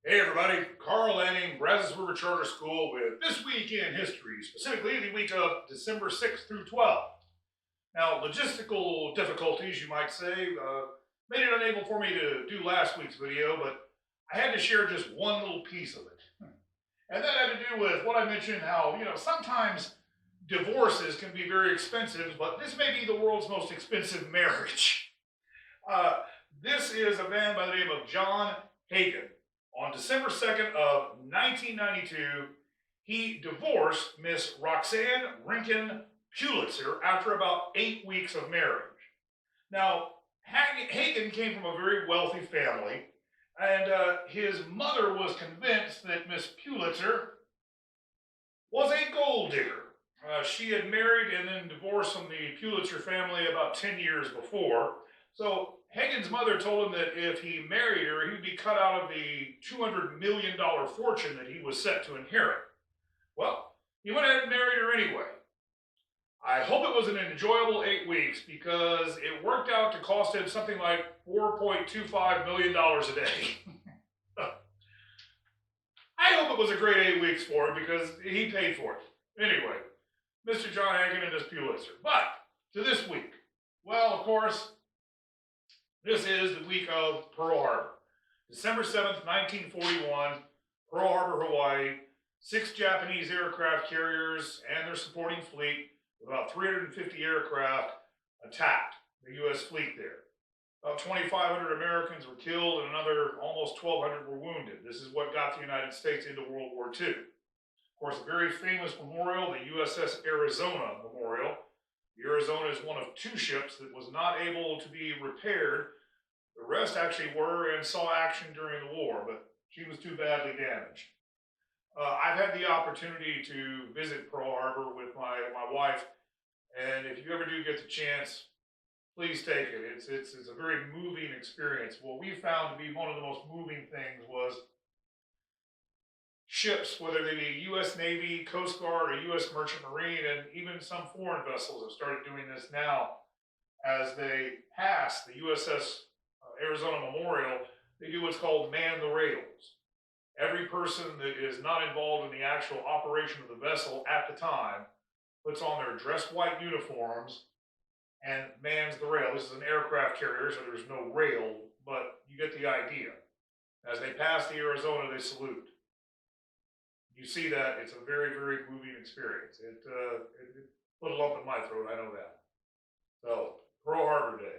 Hey everybody, Carl Lanning, Brazos River Charter School with This Week in History, specifically the week of December 6th through 12th. Now, logistical difficulties, you might say, made it unable for me to do last week's video, but I had to share just one little piece of it. And that had to do with what I mentioned, how, sometimes divorces can be very expensive, but this may be the world's most expensive marriage. Uh, this is a man by the name of John Hagan. On December 2nd of 1992, he divorced Miss Roxanne Rinkin Pulitzer after about 8 weeks of marriage. Now, Hagan came from a very wealthy family, and his mother was convinced that Miss Pulitzer was a gold digger. She had married and then divorced from the Pulitzer family about 10 years before. So Hagan's mother told him that if he married her, he would be cut out of the $200 million fortune that he was set to inherit. Well, he went ahead and married her anyway. I hope it was an enjoyable 8 weeks because it worked out to cost him something like $4.25 million a day. I hope it was a great 8 weeks for him because he paid for it. Anyway, Mr. John Hagan and his Pulitzer. But to this week. Well, of course, this is the week of Pearl Harbor. December 7th, 1941, Pearl Harbor, Hawaii. 6 Japanese aircraft carriers and their supporting fleet, with about 350 aircraft, attacked the U.S. fleet there. About 2,500 Americans were killed and another almost 1,200 were wounded. This is what got the United States into World War II. Of course, a very famous memorial, the Uss Arizona Memorial. The Arizona is one of 2 ships that was not able to be repaired. The rest actually were and saw action during the war, but she was too badly damaged. I've had the opportunity to visit Pearl Harbor with my wife, and if you ever do get the chance, please take it. It's a very moving experience. What we found to be one of the most moving things was ships, whether they be U.S. Navy, Coast Guard, or U.S. Merchant Marine, and even some foreign vessels have started doing this now. As they pass the USS Arizona Memorial, they do what's called man the rails. Every person that is not involved in the actual operation of the vessel at the time puts on their dress white uniforms and mans the rail. This is an aircraft carrier, so there's no rail, but you get the idea. As they pass the Arizona, they salute. You see that, it's a very, very moving experience. It put a lump in my throat, I know that. So, Pearl Harbor Day.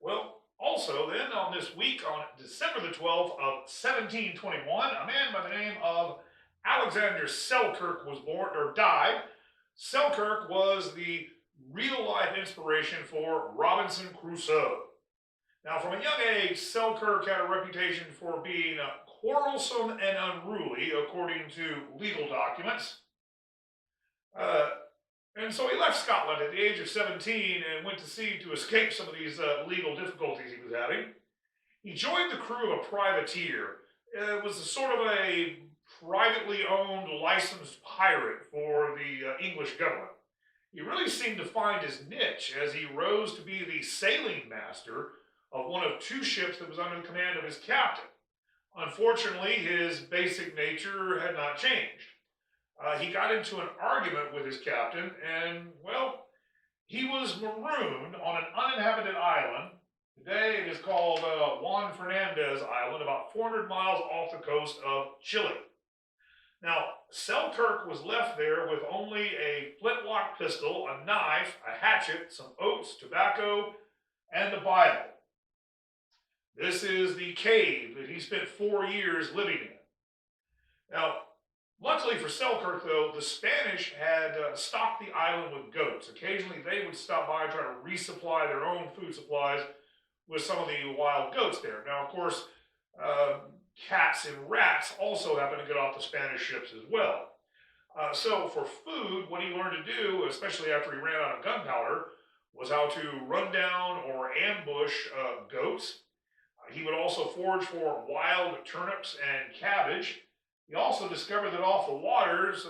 Well, also then on this week, on December the 12th of 1721, a man by the name of Alexander Selkirk was born, or died. Selkirk was the real-life inspiration for Robinson Crusoe. Now, from a young age, Selkirk had a reputation for being quarrelsome and unruly, according to legal documents. And so he left Scotland at the age of 17 and went to sea to escape some of these legal difficulties he was having. He joined the crew of a privateer. It was a sort of a privately owned, licensed pirate for the English government. He really seemed to find his niche as he rose to be the sailing master of one of 2 ships that was under the command of his captain. Unfortunately, his basic nature had not changed. He got into an argument with his captain, and, well, he was marooned on an uninhabited island. Today it is called Juan Fernandez Island, about 400 miles off the coast of Chile. Now, Selkirk was left there with only a flintlock pistol, a knife, a hatchet, some oats, tobacco, and the Bible. This is the cave that he spent 4 years living in. Now, luckily for Selkirk, though, the Spanish had stocked the island with goats. Occasionally, they would stop by and try to resupply their own food supplies with some of the wild goats there. Now, of course, cats and rats also happened to get off the Spanish ships as well. So for food, what he learned to do, especially after he ran out of gunpowder, was how to run down or ambush goats. He would also forage for wild turnips and cabbage. He also discovered that off the waters,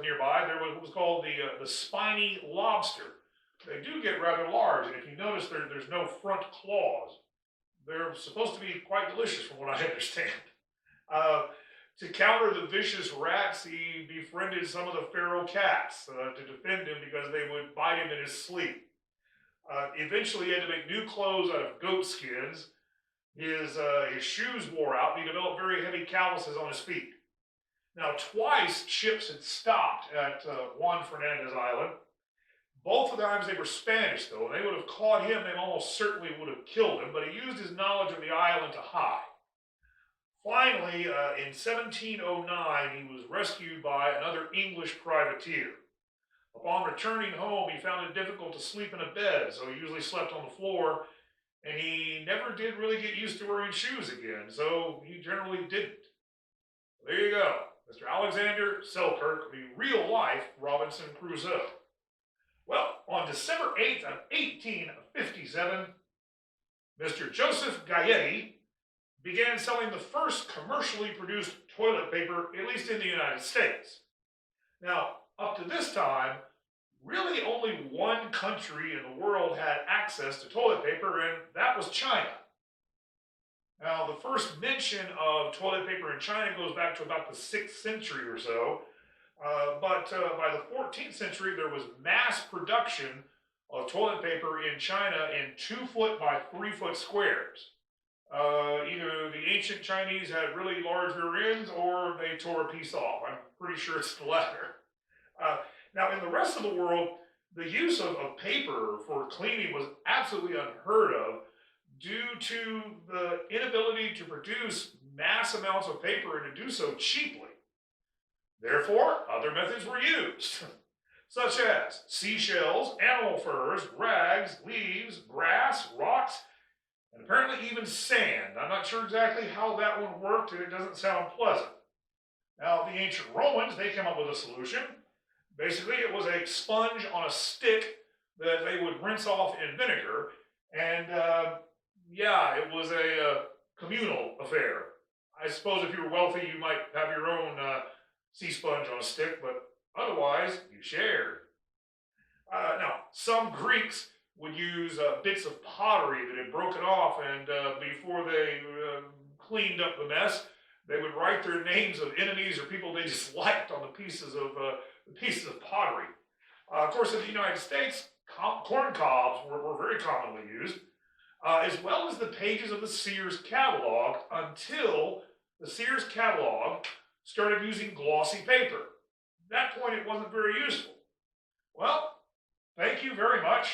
nearby, there was what was called the spiny lobster. They do get rather large, and if you notice, there's no front claws. They're supposed to be quite delicious from what I understand. Uh, to counter the vicious rats, he befriended some of the feral cats to defend him because they would bite him in his sleep. Eventually, he had to make new clothes out of goat skins. His shoes wore out, and he developed very heavy calluses on his feet. Now, twice ships had stopped at Juan Fernandez Island. Both of the times they were Spanish, though, and they would have caught him. They almost certainly would have killed him, but he used his knowledge of the island to hide. Finally, in 1709, he was rescued by another English privateer. Upon returning home, he found it difficult to sleep in a bed, so he usually slept on the floor, and he never did really get used to wearing shoes again, so he generally didn't. There you go, Mr. Alexander Selkirk, the real-life Robinson Crusoe. Well, on December 8th of 1857, Mr. Joseph Gayetti began selling the first commercially produced toilet paper, at least in the United States. Now, up to this time, really only one country in the world had access to toilet paper, and that was China. Now, the first mention of toilet paper in China goes back to about the 6th century or so, but by the 14th century, there was mass production of toilet paper in China in 2-foot by 3-foot squares. Either the ancient Chinese had really large rear ends or they tore a piece off. I'm pretty sure it's the latter. Now, in the rest of the world, the use of paper for cleaning was absolutely unheard of due to the inability to produce mass amounts of paper and to do so cheaply. Therefore, other methods were used, such as seashells, animal furs, rags, leaves, grass, rocks, and apparently even sand. I'm not sure exactly how that one worked, and it doesn't sound pleasant. Now, the ancient Romans, they came up with a solution. Basically, it was a sponge on a stick that they would rinse off in vinegar, and it was a communal affair. I suppose if you were wealthy, you might have your own sea sponge on a stick, but otherwise, you shared. Now, some Greeks would use bits of pottery that had broken off, and before they cleaned up the mess, they would write their names of enemies or people they disliked on the pieces of pottery. Of course, in the United States, corn cobs were very commonly used, as well as the pages of the Sears catalog, until the Sears catalog started using glossy paper. At that point, it wasn't very useful. Well, thank you very much.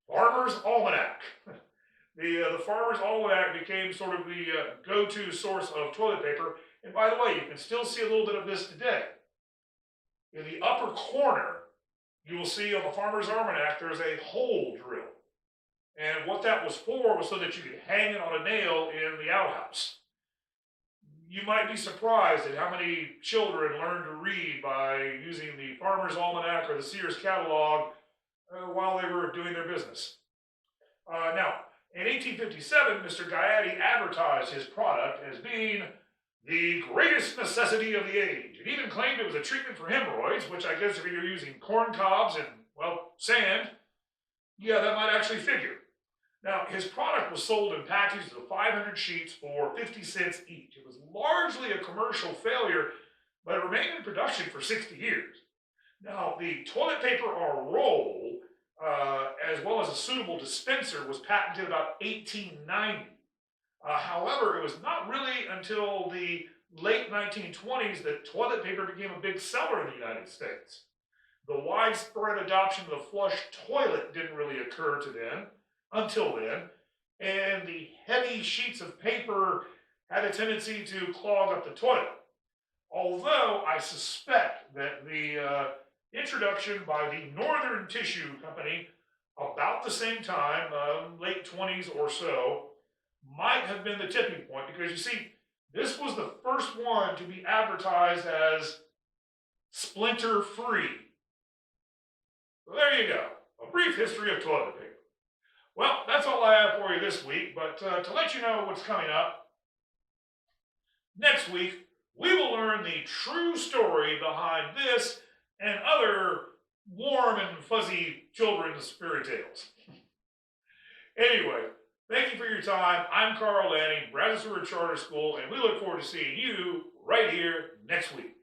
Farmer's Almanac. The Farmer's Almanac became sort of the go-to source of toilet paper. And by the way, you can still see a little bit of this today. In the upper corner, you will see on the Farmer's Almanac, there's a hole drill. And what that was for was so that you could hang it on a nail in the outhouse. You might be surprised at how many children learned to read by using the Farmer's Almanac or the Sears catalog while they were doing their business. Now, in 1857, Mr. Gayetti advertised his product as being the greatest necessity of the age. It even claimed it was a treatment for hemorrhoids, which I guess if you're using corn cobs and, well, sand, yeah, that might actually figure. Now, his product was sold in packages of 500 sheets for 50 cents each. It was largely a commercial failure, but it remained in production for 60 years. Now, the toilet paper on roll, as well as a suitable dispenser, was patented about 1890. However, it was not really until the late 1920s that toilet paper became a big seller in the United States. The widespread adoption of the flush toilet didn't really occur until then, and the heavy sheets of paper had a tendency to clog up the toilet. Although I suspect that the introduction by the Northern Tissue Company about the same time, late 20s or so, might have been the tipping point, because you see, this was the first one to be advertised as splinter-free. So there you go, a brief history of toilet paper. Well, that's all I have for you this week, but to let you know what's coming up, next week, we will learn the true story behind this and other warm and fuzzy children's fairy tales. Anyway, thank you for your time. time. I'm Carl Lanning, Brazos River Charter School, and we look forward to seeing you right here next week.